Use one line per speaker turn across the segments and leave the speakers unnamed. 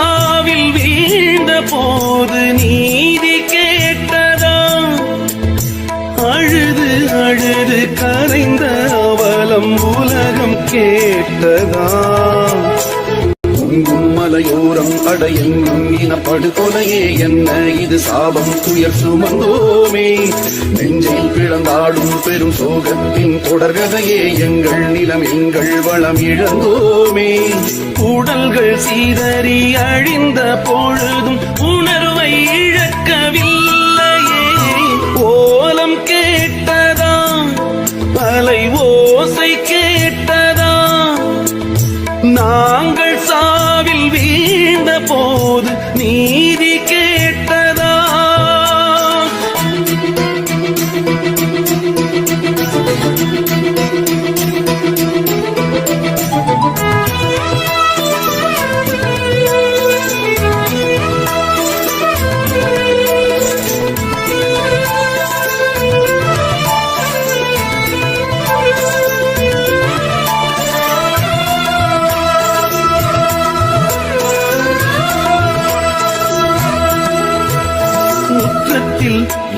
சாவில் வீழ்ந்த போது நீதி கேட்டதா? அழுது அழுது கரைந்த அவலம் உலகம் கேட்டதா? பொங்கும் மலையோரம் அடையெங்கும் இனப்படுகொலையே என்ன இது சாபம் துயர் சுமந்தோமே. நெஞ்சில் பிளந்தாடும் பெரும் சோகத்தின் தொடர்கதையே எங்கள் நிலம் எங்கள் வளம் இழந்தோமே. உடல்கள் சீதறி அழிந்த பொழுதும் உணர்வை இழக்கவில்லையே. ஓலம் கேட்டதா? அலை ஓசை கேட்டதா? நாங்கள் சாவில் வீழ்ந்த போது நீதி கேட்டதா?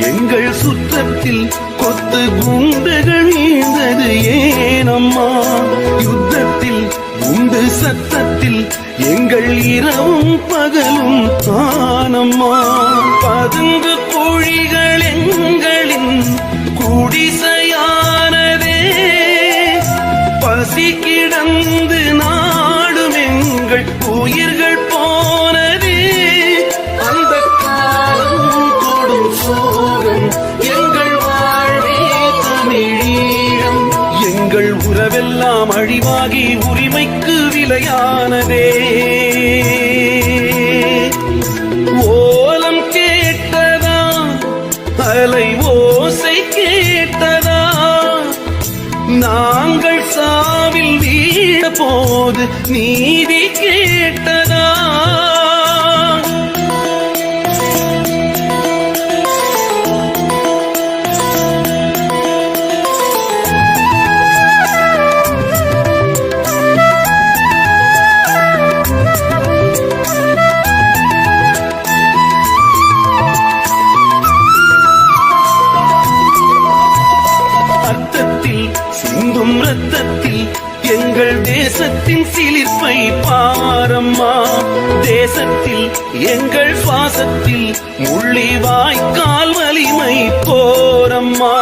எங்கள் சுற்றத்தில் கொத்து குண்டுகள் வீழ்ந்தது ஏனம்மா? யுத்தத்தில் குண்டு சத்தத்தில் எங்கள் இரவும் பகலும் தானம்மா. பதுங்கு குழிகள் எங்களின் குடிசையானதே. பசி கிடந்து நாடும் எங்கள் உயிர்கள் போனதே. அந்த காலம் கொடும் சோகம் எங்கள் வாழ்வே தமிழீழம். எங்கள் உறவெல்லாம் அழிவாகி உரிமைக்கு விலையானதே. ஓலம் கேட்டதா? அலை ஓசை கேட்டதா? நாங்கள் சாவில் வீழ போது நீதி கேட்டதா? சிந்தும் ரத்தத்தில் எங்கள் தேசத்தின் சிலிர்ப்பை பாரம்மா. தேசத்தில் எங்கள் சுவாசத்தில் முள்ளி வாய்க்கால் வலிமை போரம்மா.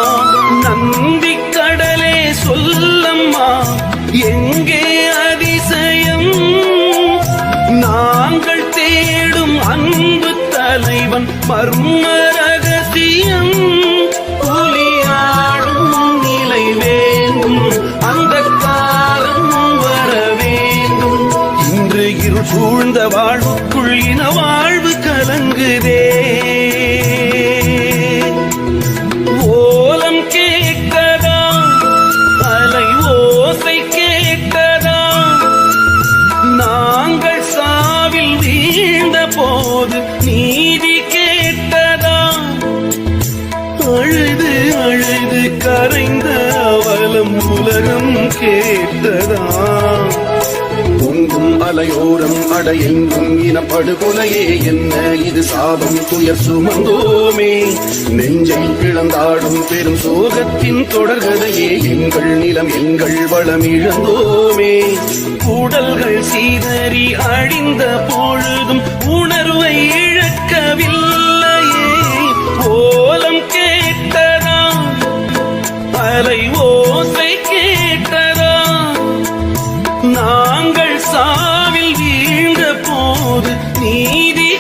நந்தி கடலே சொல்லம்மா எங்கே அதிசயம்? நாங்கள் தேடும் அன்பு தலைவன் மர்ம ரகசியம். புலியாடும் நிலை வேண்டும், அந்த காலம் வர வேண்டும். இன்று இருள் சூழ்ந்த வாழ்வுக்குள் இன வாழ்வு கலங்குதே. ஓலம் கேட்கதா? அலை ஓசை கேட்கதா? நாங்கள் சாவில் வீழ்ந்த போது நீதி கேட்டதா? அழுது அழுது கரைந்த அவலம் உலகம் கேட்டதா? பொங்கும் அலையோரம் அடையெங்கும் இனப்படுகொலையே என்ன இது சாபம் துயர் சுமந்தோமே. நெஞ்சை பிளந்தாடும் பெரும் சோகத்தின் தொடர்கதையே எங்கள் நிலம் எங்கள் வளம் இழந்தோமே. உடல்கள் சீதறி அழிந்த பொழுதும் உணர்வை இழக்கவில்லையே. ஓலம் கேட்டதா? அலை ஓசை கேட்டதா? நாங்கள் சாவில் வீழ்ந்த போது நீதி